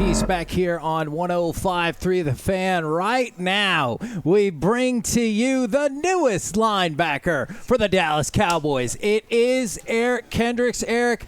Masterpiece back here on 105.3 The Fan. Right now, we bring to you the newest linebacker for the Dallas Cowboys. It is Eric Kendricks. Eric,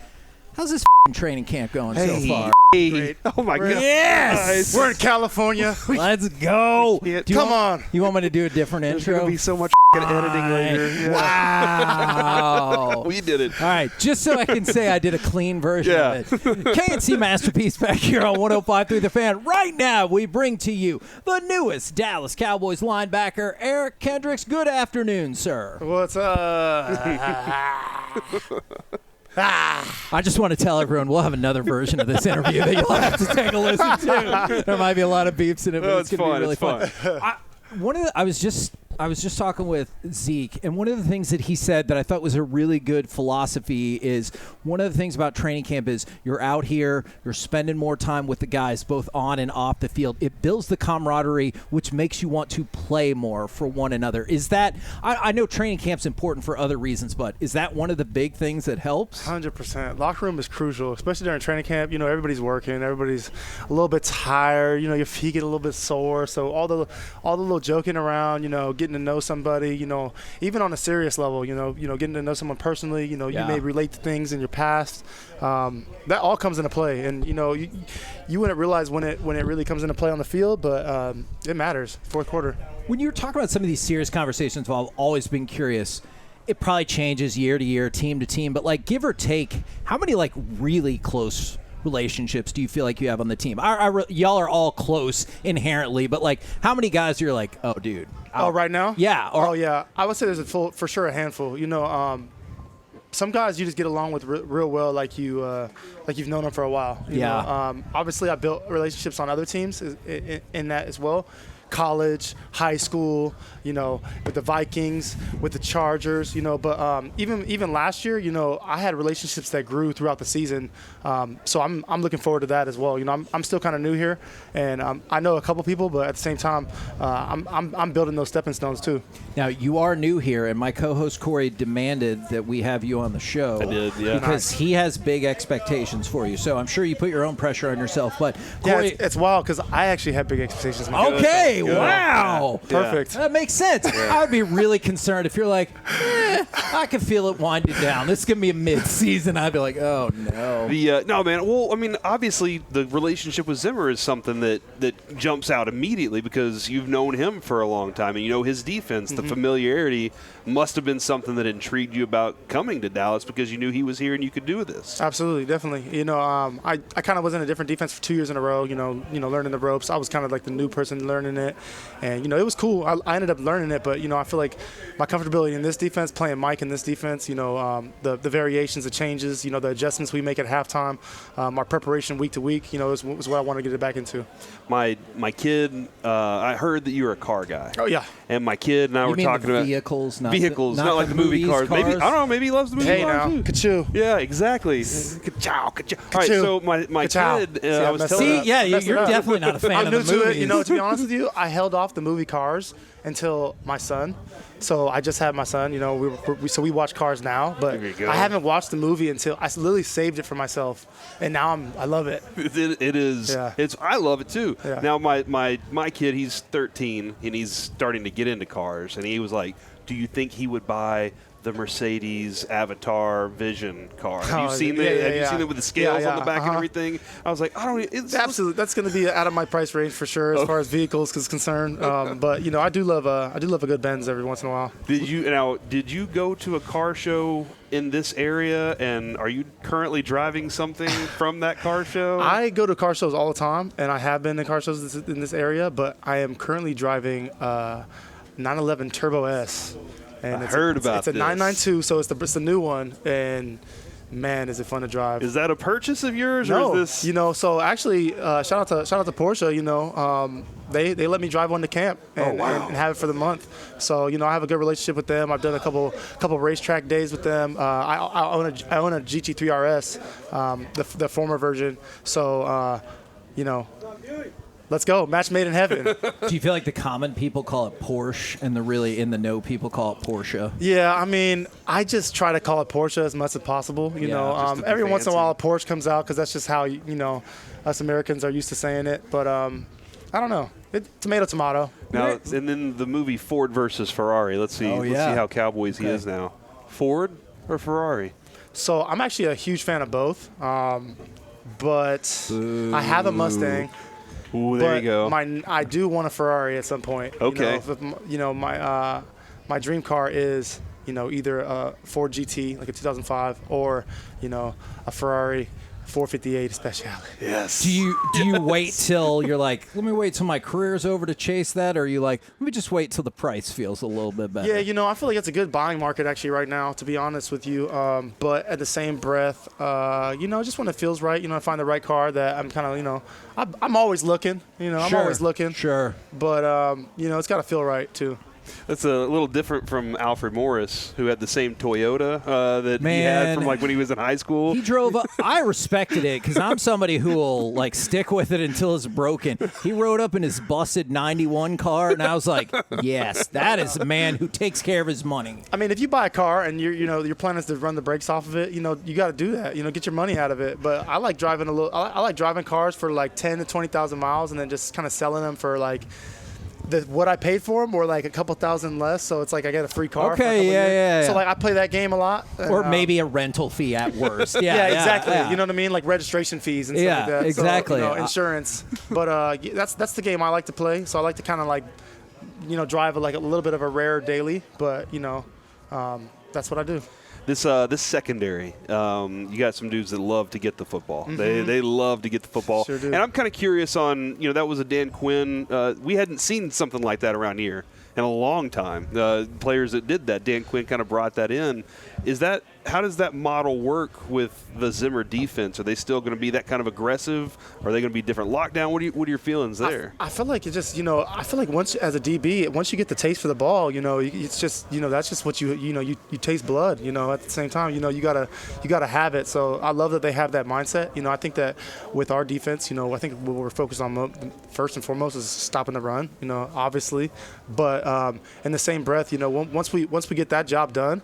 how's this training camp going so far? Great. Oh, my God. Yes! We're in California. Let's go. Come on. You want me to do a different intro? There's going to be so much editing later. Yeah. Wow. We did it. All right, just so I can say I did a clean version of it. K&C Masterpiece back here on 105.3 The Fan. Right now, we bring to you the newest Dallas Cowboys linebacker, Eric Kendricks. Good afternoon, sir. What's up? I just want to tell everyone we'll have another version of this interview that you'll have to take a listen to. There might be a lot of beeps in it, but it's going to be really fun. I was just talking with Zeke, and one of the things that he said that I thought was a really good philosophy is one of the things about training camp is you're out here, you're spending more time with the guys both on and off the field. It builds the camaraderie, which makes you want to play more for one another. Is that – I know training camp's important for other reasons, but is that one of the big things that helps? 100%. Locker room is crucial, especially during training camp. You know, everybody's working. Everybody's a little bit tired. You know, your feet get a little bit sore. So all the little joking around, you know, getting to know somebody, you know, even on a serious level, you know, getting to know someone personally, you know, you may relate to things in your past. That all comes into play, and you know, you wouldn't realize when it really comes into play on the field, but it matters. Fourth quarter. When you're talking about some of these serious conversations, well, I've always been curious. It probably changes year to year, team to team, but like give or take, how many like really close relationships do you feel like you have on the team? Y'all are all close inherently, but like how many guys you're like, oh, dude. Oh, right now? Yeah. Yeah. I would say there's for sure a handful. You know, some guys you just get along with real well, like you've known them for a while. You know? Obviously, I built relationships on other teams in that as well. College, high school, you know, with the Vikings, with the Chargers, you know, but even last year, you know, I had relationships that grew throughout the season. So I'm looking forward to that as well. You know, I'm still kind of new here, and I know a couple people, but at the same time, I'm building those stepping stones too. Now you are new here, and my co-host Corey demanded that we have you on the show. I did, yeah, because he has big expectations for you. So I'm sure you put your own pressure on yourself, but Corey, yeah, it's wild because I actually had big expectations. Okay. Wow. Yeah. Perfect. That makes sense. Yeah. I would be really concerned if you're like, I can feel it winding down. This is going to be a mid-season. I'd be like, oh, no. No, man. Well, I mean, obviously the relationship with Zimmer is something that jumps out immediately because you've known him for a long time and you know his defense. The familiarity must have been something that intrigued you about coming to Dallas because you knew he was here and you could do this. Absolutely, definitely. You know, I kind of was in a different defense for 2 years in a row, you know, learning the ropes. I was kind of like the new person learning it. And, you know, it was cool. I ended up learning it, but, you know, I feel like my comfortability in this defense, playing Mike in this defense, you know, the variations, the changes, you know, the adjustments we make at halftime, our preparation week to week, you know, is what I want to get it back into. My kid, I heard that you were a car guy. Oh, yeah. And my kid and I were talking about vehicles, not like the movie cars. Maybe, I don't know, maybe he loves the movie cars. Hey, now. Too. Ka-choo. Yeah, exactly. Ka-chow, ka-chow. All right, so my kid, I was telling you're definitely not a fan of the movies. I'm new to it. You know, to be honest with you, I held off the movie Cars until my son. So I just had my son, you know, we watch Cars now, but I haven't watched the movie until I literally saved it for myself, and now I love it. It is. Yeah. I love it too. Yeah. Now my kid, he's 13 and he's starting to get into cars, and he was like, "Do you think he would buy the Mercedes Avatar Vision car? Have you seen it? Have you seen it with the scales on the back and everything?" I was like, "I don't." Absolutely, that's going to be out of my price range for sure as far as vehicles is concerned. But you know, I do love a good Benz every once in a while. Did you go to a car show in this area, and are you currently driving something from that car show? I go to car shows all the time, and I have been to car shows in this area, but I am currently driving 911 Turbo S. And It's a 992, so it's the new one, and man, is it fun to drive. Is that a purchase of yours? No, or is this? You know, so actually, shout out to Porsche. You know, they let me drive one to camp and have it for the month. So you know, I have a good relationship with them. I've done a couple racetrack days with them. I own a GT3 RS, the former version. So you know. let's go. Match made in heaven. Do you feel like the common people call it Porsche and the really in the know people call it Porsche? Yeah, I mean, I just try to call it Porsche as much as possible. You know, every once in a while a Porsche comes out because that's just how, us Americans are used to saying it. But I don't know. Tomato, tomato. Now, and then the movie Ford versus Ferrari. Let's see. Let's see how Cowboys he is now. Ford or Ferrari? So I'm actually a huge fan of both. But I have a Mustang. Ooh, there you go. I do want a Ferrari at some point. Okay. My dream car is, either a Ford GT, like a 2005, or, a Ferrari 458 Speciale. Yes. Do you wait till you're like, let me wait till my career's over to chase that, or are you like, let me just wait till the price feels a little bit better? Yeah, I feel like it's a good buying market actually right now, to be honest with you. But at the same breath, just when it feels right, I find the right car that I'm kind of, I'm always looking. I'm always looking. Sure. But it's got to feel right too. That's a little different from Alfred Morris, who had the same Toyota that he had from when he was in high school. He drove. I respected it because I'm somebody who will stick with it until it's broken. He rode up in his busted '91 car, and I was like, "Yes, that is a man who takes care of his money." I mean, if you buy a car and your plan is to run the brakes off of it, you got to do that. Get your money out of it. But I like driving I like driving cars for 10 to 20,000 miles, and then just kind of selling them for what I paid for them, or a couple thousand less, so it's I get a free car. Okay, yeah. So I play that game a lot. Or maybe a rental fee at worst. Yeah, exactly. Yeah. You know what I mean? Like registration fees and stuff like that. Exactly. So, insurance. But that's the game I like to play. So I like to kind of drive a little bit of a rare daily. But that's what I do. This secondary, you got some dudes that love to get the football. Mm-hmm. They love to get the football. Sure do. And I'm kind of curious on, that was a Dan Quinn. We hadn't seen something like that around here in a long time. Players that did that, Dan Quinn kind of brought that in. How does that model work with the Zimmer defense? Are they still going to be that kind of aggressive? Are they going to be different lockdown? What are your feelings there? I feel like it just, I feel like once as a DB, once you get the taste for the ball, it's just, that's just what you taste blood, at the same time, you gotta have it. So I love that they have that mindset. I think that with our defense, I think what we're focused on first and foremost is stopping the run, obviously. But in the same breath, once we get that job done,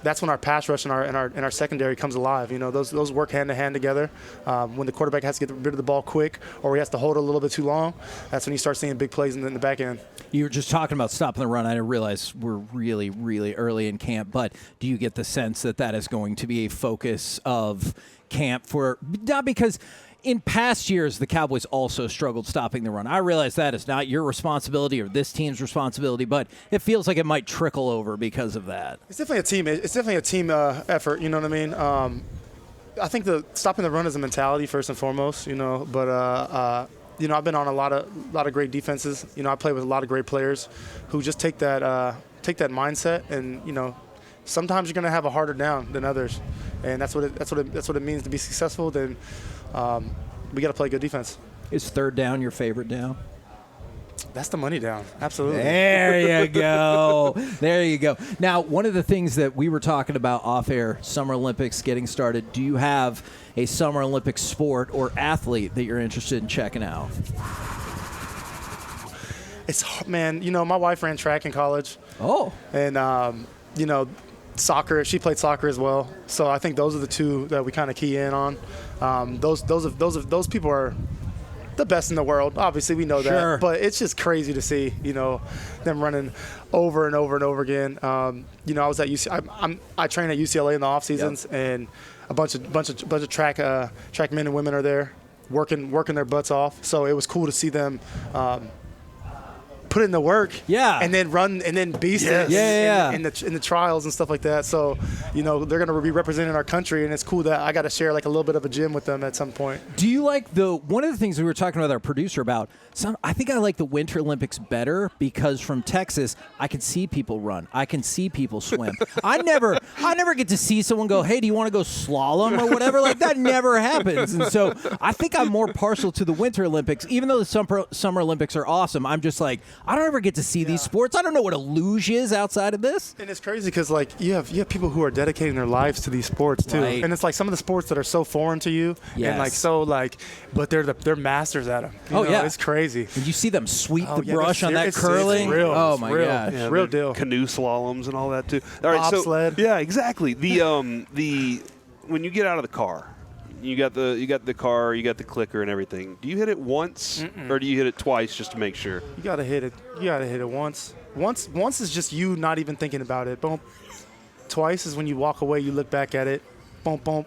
that's when our pass rush and our secondary comes alive. Those work hand in hand together. When the quarterback has to get rid of the ball quick, or he has to hold it a little bit too long, that's when you start seeing big plays in the back end. You were just talking about stopping the run. I didn't realize we're really, really early in camp, but do you get the sense that is going to be a focus of camp not because in past years, the Cowboys also struggled stopping the run. I realize that is not your responsibility or this team's responsibility, but it feels like it might trickle over because of that. It's definitely a team. It's definitely a team effort. You know what I mean? I think stopping the run is a mentality first and foremost. But I've been on a lot of great defenses. I play with a lot of great players who just take that mindset, and sometimes you're going to have a harder down than others, and that's what it means to be successful. Then we got to play good defense. Is third down your favorite down? That's the money down. Absolutely. There you go. There you go. Now, one of the things that we were talking about off air, Summer Olympics getting started. Do you have a Summer Olympic sport or athlete that you're interested in checking out? My wife ran track in college. Oh. And soccer. She played soccer as well. So I think those are the two that we kind of key in on. Those people are the best in the world. Obviously, we know that. But it's just crazy to see, them running over and over and over again. I was at UCLA. I train at UCLA in the off seasons, and a bunch of track men and women are there working their butts off. So it was cool to see them put in the work, and then run and then beast it in the trials and stuff like that. So, they're going to be representing our country, and it's cool that I got to share a little bit of a gym with them at some point. Do you like one of the things we were talking with our producer about? I think I like the Winter Olympics better because from Texas, I can see people run, I can see people swim. I never get to see someone go, "Hey, do you want to go slalom or whatever?" Like that never happens, and so I think I'm more partial to the Winter Olympics, even though the Summer Olympics are awesome. I'm just like, I don't ever get to see these sports. I don't know what a luge is outside of this. And it's crazy because like you have people who are dedicating their lives to these sports too, Right. and it's like some of the sports that are so foreign to you, and like so like, but they're masters at them. You know, it's crazy. And you see them sweep the yeah, brush on that curling. It's real. Oh my gosh, Yeah, real deal. Canoe slaloms and all that too. All right, Bobsled. yeah, exactly. The when you get out of the car, you got the car, you got the clicker and everything. Do you hit it once or do you hit it twice just to make sure? You gotta hit it. You gotta hit it once. Once is just you not even thinking about it. Boom. Twice is when you walk away, you look back at it. Boom, boom.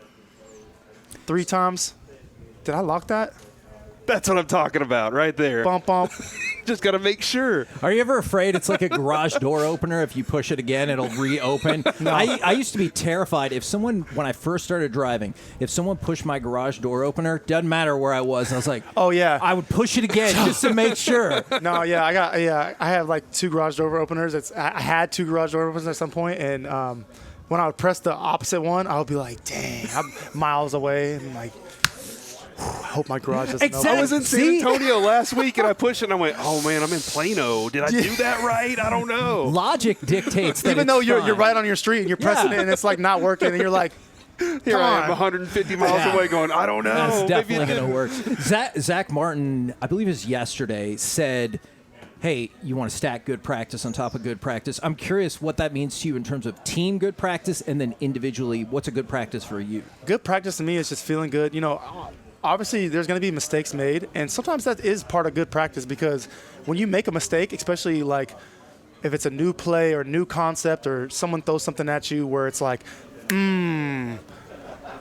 3 times. Did I lock that? That's what I'm talking about right there. Bump, bump. Just got to make sure. Are you ever afraid it's like a garage door opener? If you push it again, it'll reopen. No. I used to be terrified if someone, when I first started driving, if someone pushed my garage door opener, doesn't matter where I was, I was like, Oh yeah. I would push it again just to make sure. No, yeah, I have like 2 garage door openers. I had 2 garage door openers at some point, and when I would press the opposite one, I would be like, dang, I'm miles away, and like, I hope my garage doesn't open. I was in San Antonio last week and I pushed it and I went, oh man, I'm in Plano. Did I do that right? I don't know. Logic dictates that Even though you're fine. right on your street and you're pressing it and it's like not working, and you're like, Here I am 150 miles away going, I don't know. That's Maybe definitely it going to didn't. work. Zach Martin, I believe it was yesterday, said, hey, you want to stack good practice on top of good practice. I'm curious what that means to you in terms of team good practice and then individually, what's a good practice for you? good practice to me is just feeling good. You know, obviously there's going to be mistakes made, and sometimes that is part of good practice, because when you make a mistake, especially like if it's a new play or new concept or someone throws something at you where it's like,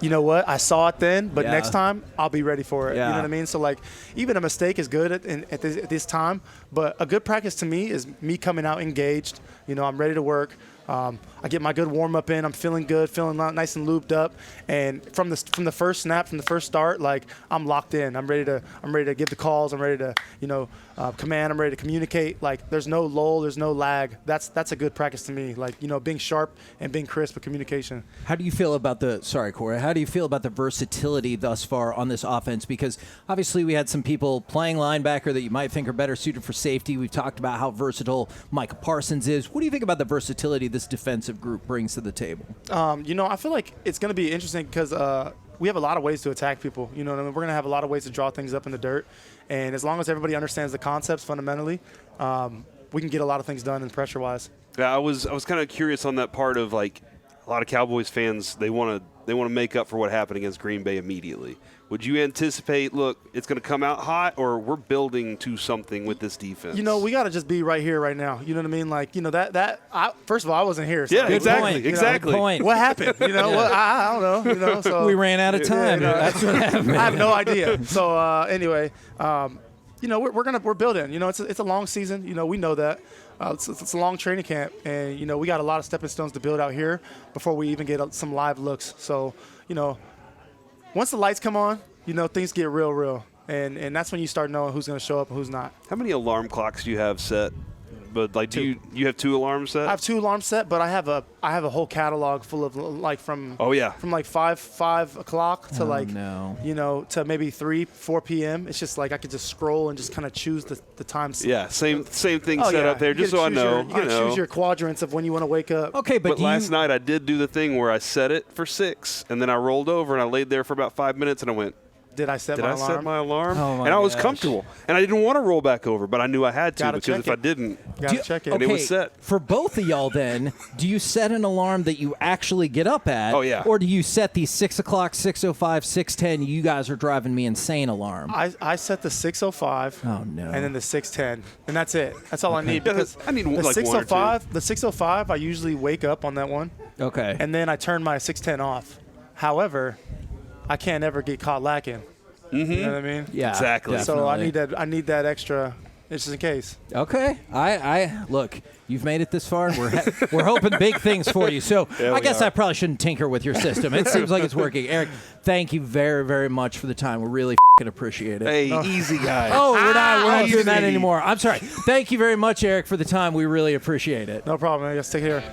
you know what, I saw it then, but next time I'll be ready for it. You know what I mean? So like even a mistake is good at this time, but a good practice to me is me coming out engaged. You know, I'm ready to work. I get my good warm up in. I'm feeling good, feeling nice and looped up. And from the first snap, from the first start, like I'm locked in. I'm ready to give the calls. I'm ready to command. I'm ready to communicate. Like there's no lull, there's no lag. That's a good practice to me. Like being sharp and being crisp with communication. How do you feel about Corey? How do you feel about the versatility thus far on this offense? Because obviously we had some people playing linebacker that you might think are better suited for safety. We've talked about how versatile Micah Parsons is. What do you think about the versatility this defensive group brings to the table? I feel like it's going to be interesting because we have a lot of ways to attack people. You know what I mean? We're going to have a lot of ways to draw things up in the dirt. And as long as everybody understands the concepts fundamentally, we can get a lot of things done in pressure-wise. Yeah, I was kind of curious on that part of like a lot of Cowboys fans, they want to make up for what happened against Green Bay immediately. Would you anticipate, look, it's going to come out hot, or we're building to something with this defense? We got to just be right here, right now. You know what I mean? Like, first of all, I wasn't here. So yeah, exactly, point, exactly. Good point. What happened? Well, I don't know. So We ran out of time. That's what happened. I have no idea. So anyway, we're building. It's a long season. We know that. It's a long training camp, and we got a lot of stepping stones to build out here before we even get some live looks. So once the lights come on, things get real, and that's when you start knowing who's going to show up and who's not. How many alarm clocks do you have set? But like, do you have 2 alarms set? I have 2 alarms set, but I have a whole catalog full of like from like 5 o'clock to to maybe 3-4 p.m. It's just like I could just scroll and just kind of choose the times. Yeah, same thing set up there, just so I know. You gotta choose your quadrants of when you want to wake up. Okay, but last night I did do the thing where I set it for 6, and then I rolled over and I laid there for about 5 minutes, and I went, Did I set my alarm? Oh, and I was gosh. comfortable. And I didn't want to roll back over, but I knew I had to, because if I didn't, Gotta check it. And it was set. For both of y'all then, do you set an alarm that you actually get up at? Oh, yeah. Or do you set the 6 o'clock, 6:05, 6:10, you guys are driving me insane alarm? I set the 6:05. Oh, no. And then the 6:10, and that's it. That's all I need, because I need the like 6:05. The 6:05, I usually wake up on that one, Okay. and then I turn my 6:10 off. However, I can't ever get caught lacking. You know what I mean? Yeah, Exactly. So definitely. I need that extra, just in case. Okay. I look, you've made it this far. We're hoping big things for you. So I guess I probably shouldn't tinker with your system. It seems like it's working. Eric, thank you very, very much for the time. We really appreciate it. Hey, easy guy. Oh, we're not doing that anymore. I'm sorry. Thank you very much, Eric, for the time. We really appreciate it. No problem. I guess take care.